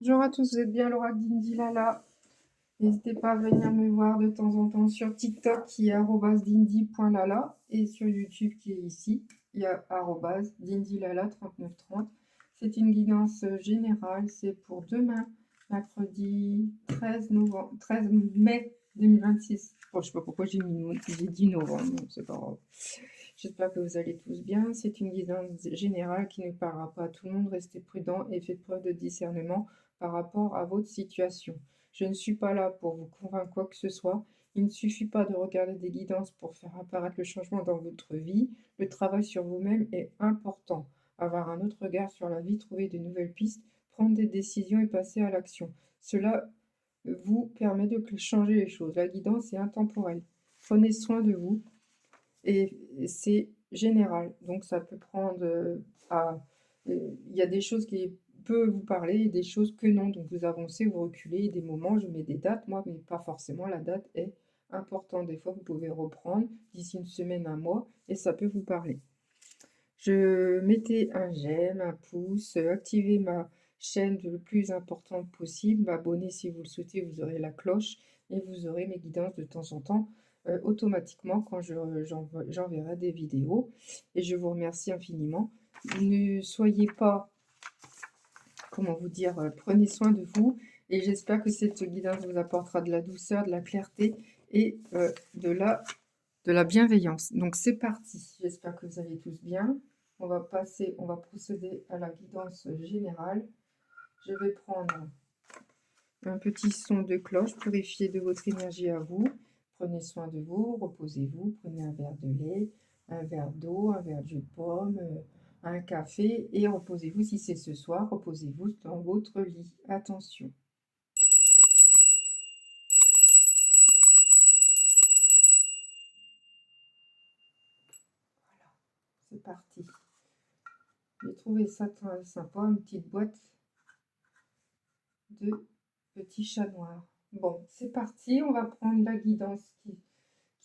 Bonjour à tous, vous êtes bien Laura d'Indy Lala. N'hésitez pas à venir me voir de temps en temps sur TikTok qui est @dindy.lala et sur YouTube qui est ici, il y a @dindylala3930. C'est une guidance générale, c'est pour demain, mercredi 13 mai 2026. Bon, je sais pas pourquoi j'ai dit novembre, c'est pas grave. J'espère que vous allez tous bien. C'est une guidance générale qui ne parlera pas à tout le monde. Restez prudent et faites preuve de discernement par rapport à votre situation. Je ne suis pas là pour vous convaincre quoi que ce soit. Il ne suffit pas de regarder des guidances pour faire apparaître le changement dans votre vie. Le travail sur vous-même est important. Avoir un autre regard sur la vie, trouver de nouvelles pistes, prendre des décisions et passer à l'action. Cela vous permet de changer les choses. La guidance est intemporelle. Prenez soin de vous et c'est général. Donc ça peut prendre il y a des choses qui peuvent vous parler et des choses que non. Donc vous avancez, vous reculez, des moments, je mets des dates, moi, mais pas forcément la date est importante. Des fois, vous pouvez reprendre d'ici une semaine, un mois, et ça peut vous parler. Je mettais un j'aime, un pouce, activez ma chaîne le plus importante possible, m'abonner si vous le souhaitez, vous aurez la cloche et vous aurez mes guidances de temps en temps automatiquement quand j'enverrai des vidéos. Et je vous remercie infiniment. Ne soyez pas, comment vous dire, prenez soin de vous et j'espère que cette guidance vous apportera de la douceur, de la clarté et de la bienveillance. Donc c'est parti, j'espère que vous allez tous bien. On va procéder à la guidance générale. Je vais prendre un petit son de cloche purifié de votre énergie à vous. Prenez soin de vous, reposez-vous, prenez un verre de lait, un verre d'eau, un verre de jus de pomme, un café et reposez-vous. Si c'est ce soir, reposez-vous dans votre lit. Attention. Voilà, c'est parti. J'ai trouvé ça très sympa, une petite boîte de petits chats noirs. Bon, c'est parti, on va prendre la guidance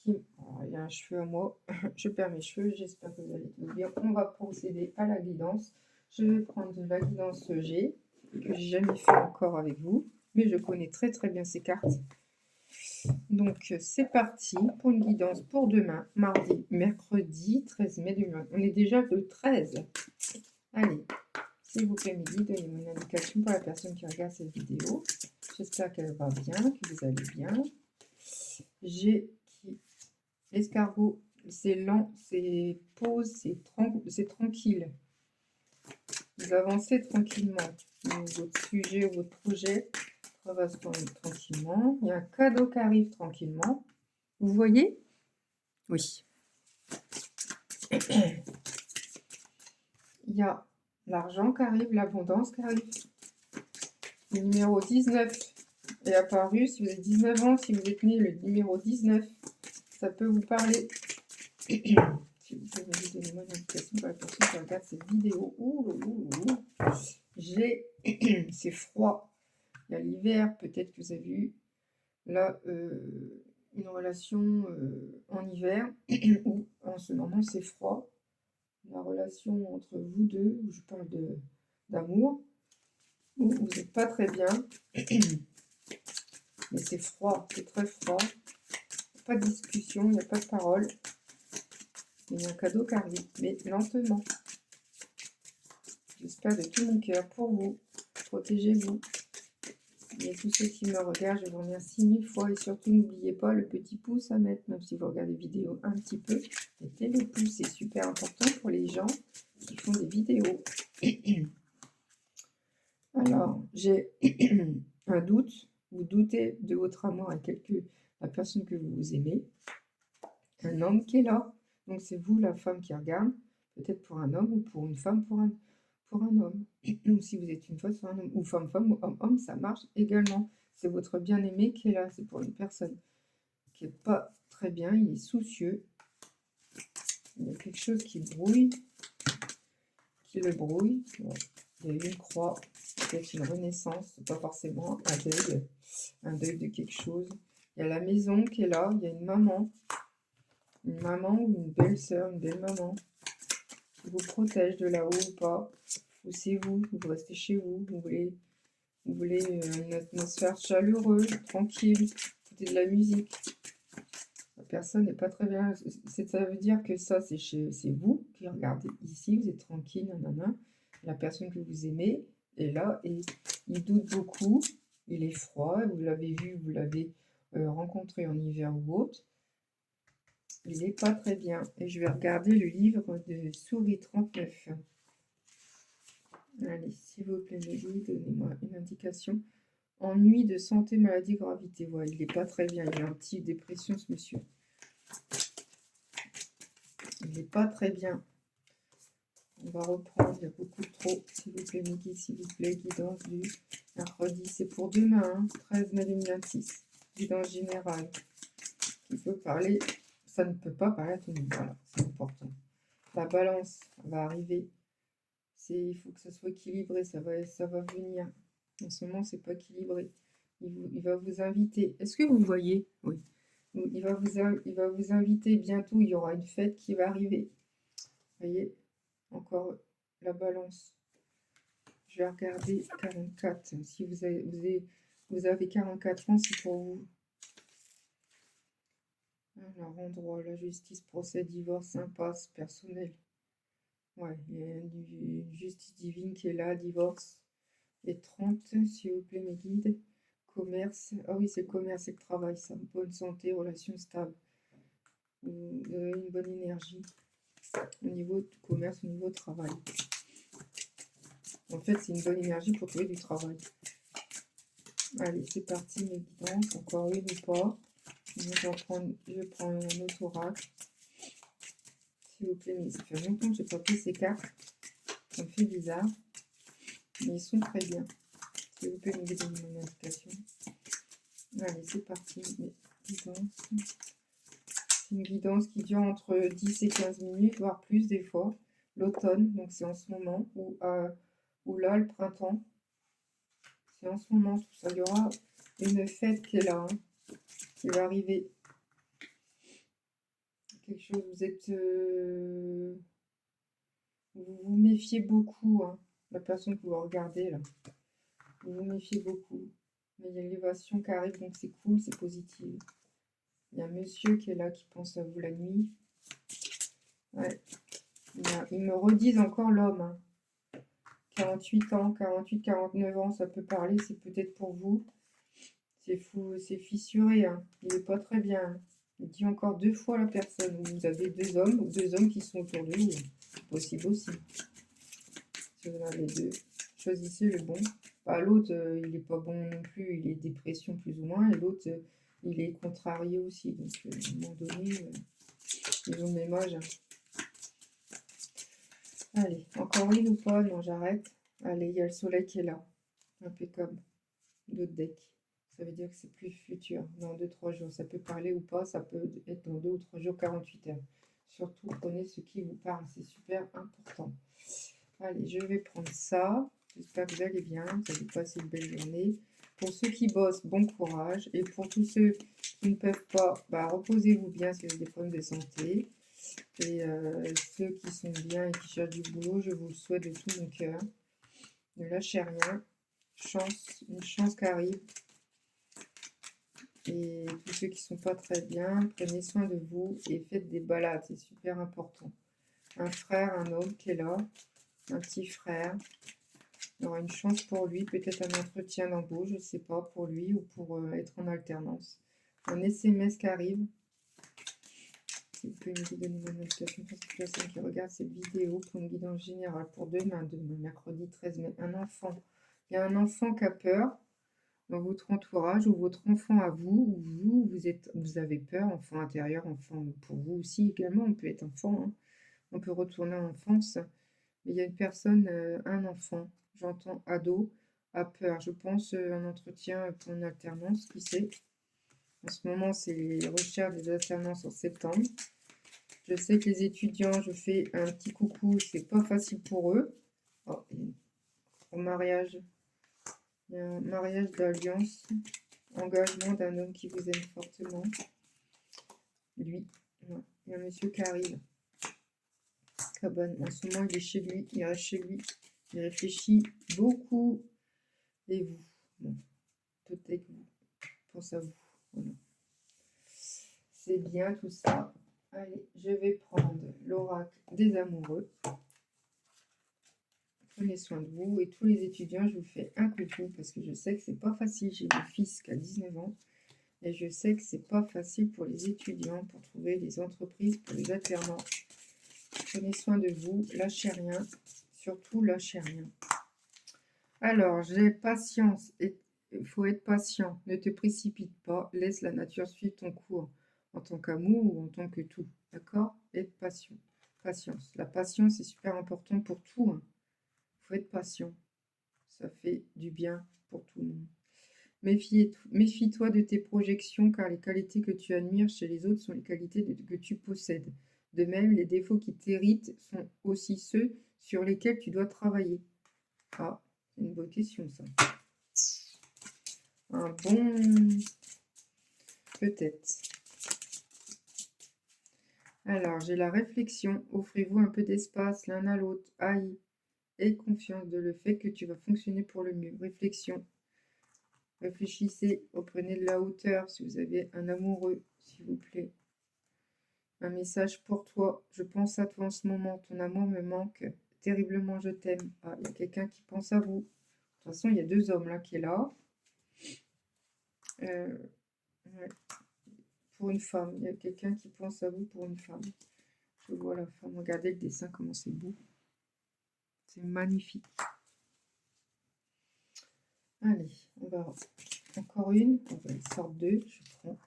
oh, il y a un cheveu à moi, je perds mes cheveux, j'espère que vous allez tout bien. On va procéder à la guidance. Je vais prendre de la guidance G, que j'ai jamais fait encore avec vous, mais je connais très très bien ces cartes. Donc c'est parti pour une guidance pour demain, mardi, mercredi 13 mai 2020. On est déjà le 13. Allez, s'il vous plaît, Midi, donnez-moi une indication pour la personne qui regarde cette vidéo. J'espère qu'elle va bien, que vous allez bien. L'escargot, c'est lent, c'est pause, c'est tranquille. Vous avancez tranquillement. Votre sujet, votre projet avance tranquillement. Il y a un cadeau qui arrive tranquillement. Vous voyez? Oui. Il y a l'argent qui arrive, l'abondance qui arrive. Le numéro 19 est apparu. Si vous avez 19 ans, si vous êtes né le numéro 19, ça peut vous parler. Si vous pouvez me donner une indication pour la personne qui regarde cette vidéo. C'est froid. Il y a l'hiver, peut-être que vous avez eu là une relation en hiver où en ce moment c'est froid. La relation entre vous deux, où je parle d'amour, où vous n'êtes pas très bien, mais c'est froid, c'est très froid. Pas de discussion, il n'y a pas de parole. Il y a un cadeau qui arrive, mais lentement. J'espère de tout mon cœur pour vous. Protégez-vous. Et tous ceux qui me regardent, je vous remercie 1000 fois. Et surtout, n'oubliez pas le petit pouce à mettre, même si vous regardez des vidéos un petit peu. Mettez le pouce, c'est super important pour les gens qui font des vidéos. Alors, j'ai un doute. Vous doutez de votre amour à la personne que vous aimez. Un homme qui est là. Donc, c'est vous, la femme qui regarde. Peut-être pour un homme ou pour une femme, pour un homme. Ou si vous êtes une femme, pour un homme. Ou femme, ou homme, ça marche également. C'est votre bien-aimé qui est là. C'est pour une personne qui n'est pas très bien. Il est soucieux. Il y a quelque chose qui brouille. Qui le brouille. Bon. Il y a une croix. Peut-être une renaissance. C'est pas forcément un deuil. Un deuil de quelque chose. Il y a la maison qui est là. Il y a une maman. Une maman ou une belle sœur, une belle maman. Qui vous protège de là-haut ou pas. Ou c'est vous. Vous restez chez vous. Vous voulez Vous voulez une atmosphère chaleureuse, tranquille, écouter de la musique. La personne n'est pas très bien. Ça veut dire que ça, c'est vous qui regardez ici, vous êtes tranquille, nanana. La personne que vous aimez est là et il doute beaucoup, il est froid, vous l'avez vu, vous l'avez rencontré en hiver ou autre. Il n'est pas très bien. Et je vais regarder le livre de Souris 39. Allez, s'il vous plaît, Mehdi, donnez-moi une indication. Ennui de santé, maladie, gravité. Ouais, il n'est pas très bien. Il a un petit dépression, ce monsieur. Il n'est pas très bien. On va reprendre. Il y a beaucoup trop. S'il vous plaît, Mehdi, s'il vous plaît. Guidance du mercredi. C'est pour demain, hein, 13 mai 2026. Guidance générale. Il peut parler. Ça ne peut pas parler à tout le monde. Voilà, c'est important. La balance va arriver. Il faut que ça soit équilibré, ça va venir. En ce moment, c'est pas équilibré. Il va vous inviter. Est-ce que vous voyez? Oui. Il va vous inviter bientôt. Il y aura une fête qui va arriver. Vous voyez? Encore la balance. Je vais regarder 44. Si vous avez 44 ans, c'est pour vous. Alors, endroit, la justice, procès, divorce, impasse, personnel. Ouais, il y a une justice divine qui est là, divorce. Et 30, s'il vous plaît, mes guides. Commerce. Ah oui, c'est le commerce et le travail, ça. Bonne santé, relations stables. Vous avez une bonne énergie au niveau du commerce, au niveau du travail. En fait, c'est une bonne énergie pour trouver du travail. Allez, c'est parti, mes guidances. Encore une ou pas. Je vais prendre un autre oracle. S'il vous plaît, mais ça fait longtemps que je n'ai pas pris ces cartes. Ça me fait bizarre. Mais ils sont très bien. S'il vous plaît, me donner mon indication. Allez, c'est parti, mes guidances. C'est une guidance qui dure entre 10 et 15 minutes, voire plus des fois. L'automne, donc c'est en ce moment, ou là, le printemps. C'est en ce moment, tout ça. Il y aura une fête qui est là, hein, qui va arriver. Quelque chose, vous êtes... vous vous méfiez beaucoup, hein, la personne que vous regardez, là. Vous vous méfiez beaucoup. Mais il y a l'élévation qui arrive, donc c'est cool, c'est positif. Il y a un monsieur qui est là, qui pense à vous la nuit. Ouais. Ils me redisent encore l'homme. Hein. 48 ans, 48, 49 ans, ça peut parler, c'est peut-être pour vous. C'est fou, c'est fissuré. Hein. Il n'est pas très bien. Hein. Il dit encore 2 fois la personne. Vous avez 2 hommes, ou 2 hommes qui sont autour de vous. C'est possible aussi. Si vous en avez 2, choisissez le bon. Bah, l'autre, il n'est pas bon non plus. Il est dépression plus ou moins. Et l'autre, il est contrarié aussi. Donc, à un moment donné, ils ont le même âge. Hein. Allez, encore une ou pas? Non, j'arrête. Allez, il y a le soleil qui est là. Impeccable. D'autres decks. Ça veut dire que c'est plus futur. Dans 2-3 jours. Ça peut parler ou pas. Ça peut être dans 2 ou 3 jours, 48 heures. Surtout, prenez ce qui vous parle. C'est super important. Allez, je vais prendre ça. J'espère que vous allez bien. Vous allez passer une belle journée. Pour ceux qui bossent, bon courage. Et pour tous ceux qui ne peuvent pas, bah, reposez-vous bien si vous avez des problèmes de santé. Et ceux qui sont bien et qui cherchent du boulot, je vous le souhaite de tout mon cœur. Ne lâchez rien. Une chance qui arrive. Et tous ceux qui ne sont pas très bien, prenez soin de vous et faites des balades. C'est super important. Un frère, un homme qui est là. Un petit frère. Il y aura une chance pour lui. Peut-être un entretien d'embauche, je ne sais pas, pour lui ou pour être en alternance. Un SMS qui arrive. Si vous pouvez nous donner une indication pour cette personne qui regarde cette vidéo pour une guidance générale pour demain, mercredi 13 mai, un enfant. Il y a un enfant qui a peur dans votre entourage ou votre enfant à vous, ou vous avez peur, enfant intérieur, enfant pour vous aussi également, on peut être enfant, hein. On peut retourner en enfance. Mais il y a une personne, un enfant, j'entends ado, a peur. Je pense un entretien pour une alternance, qui sait. En ce moment, c'est les recherches des alternances en septembre. Je sais que les étudiants, je fais un petit coucou, c'est pas facile pour eux. Oh, au mariage, il y a un mariage d'alliance, engagement d'un homme qui vous aime fortement. Lui, il y a un monsieur qui arrive. Cabane. En ce moment, il est chez lui, il reste chez lui, il réfléchit beaucoup. Et vous, Bon, tout avec vous. Pense à vous. Voilà. C'est bien tout ça. Allez, je vais prendre l'oracle des amoureux. Prenez soin de vous. Et tous les étudiants, je vous fais un coucou parce que je sais que c'est pas facile. J'ai mon fils qui a 19 ans. Et je sais que c'est pas facile pour les étudiants pour trouver des entreprises pour les alternants. Prenez soin de vous. Lâchez rien. Surtout, lâchez rien. Alors, j'ai patience. Il faut être patient. Ne te précipite pas. Laisse la nature suivre ton cours. En tant qu'amour ou en tant que tout. D'accord? Être patient. Patience. La patience est super importante pour tout. Il faut être patient. Ça fait du bien pour tout le monde. Méfie-toi de tes projections, car les qualités que tu admires chez les autres sont les qualités que tu possèdes. De même, les défauts qui t'irritent sont aussi ceux sur lesquels tu dois travailler. Ah, c'est une bonne question, ça. Un bon... Peut-être. Alors, j'ai la réflexion. Offrez-vous un peu d'espace l'un à l'autre. Aïe. Aie confiance de le fait que tu vas fonctionner pour le mieux. Réflexion. Réfléchissez, prenez de la hauteur si vous avez un amoureux, s'il vous plaît. Un message pour toi. Je pense à toi en ce moment. Ton amour me manque terriblement. Je t'aime. Ah, il y a quelqu'un qui pense à vous. De toute façon, il y a deux hommes là qui est là. Ouais. Pour une femme. Il y a quelqu'un qui pense à vous pour une femme. Je vois la femme. Regardez le dessin, comment c'est beau. C'est magnifique. Allez, on va encore une. On va y sortir deux. Je prends.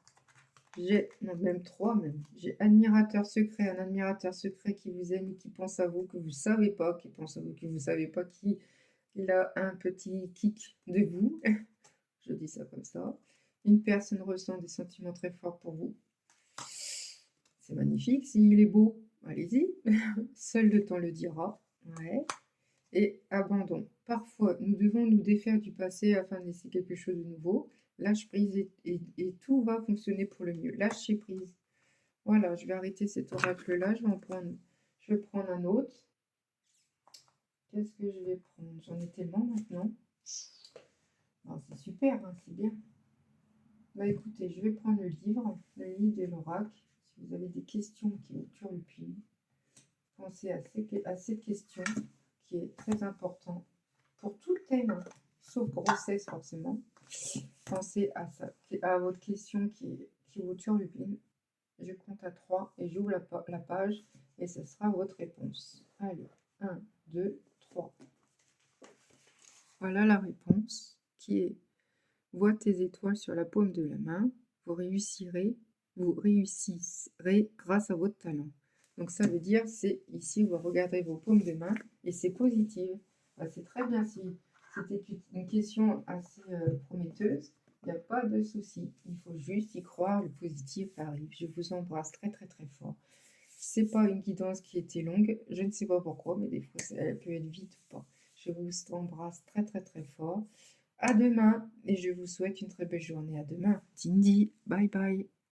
J'ai, non, même trois même. J'ai admirateur secret, un admirateur secret qui vous aime et qui pense à vous, que vous ne savez pas, qui pense à vous, que vous ne savez pas, qui il a un petit kick de vous. Je dis ça comme ça. Une personne ressent des sentiments très forts pour vous. C'est magnifique. S'il est beau, allez-y. Seul le temps le dira. Ouais. Et abandon. Parfois, nous devons nous défaire du passé afin de laisser quelque chose de nouveau. Lâche prise et tout va fonctionner pour le mieux. Lâchez prise. Voilà, je vais arrêter cet oracle-là. Je vais prendre un autre. Qu'est-ce que je vais prendre? J'en ai tellement maintenant. Ah, c'est super, hein, c'est bien. Bah écoutez, je vais prendre le livre de l'oracle. Si vous avez des questions qui vous turlupinent, pensez à cette question qui est très importante pour tout le thème, hein, sauf grossesse forcément. Pensez à ça, à votre question qui vous turlupine. Je compte à 3 et j'ouvre la page et ce sera votre réponse. Allez, 1, 2, 3. Voilà la réponse qui est: vois tes étoiles sur la paume de la main, vous réussirez grâce à votre talent. Donc ça veut dire, c'est ici, vous regardez vos paumes de main et c'est positif. Ah, c'est très bien. Si c'était une question assez prometteuse, il n'y a pas de souci. Il faut juste y croire, le positif arrive. Je vous embrasse très très très fort. C'est pas une guidance qui était longue, je ne sais pas pourquoi, mais des fois elle peut être vite ou pas. Je vous embrasse très très très fort. À demain et je vous souhaite une très belle journée. À demain. Cindy, bye bye.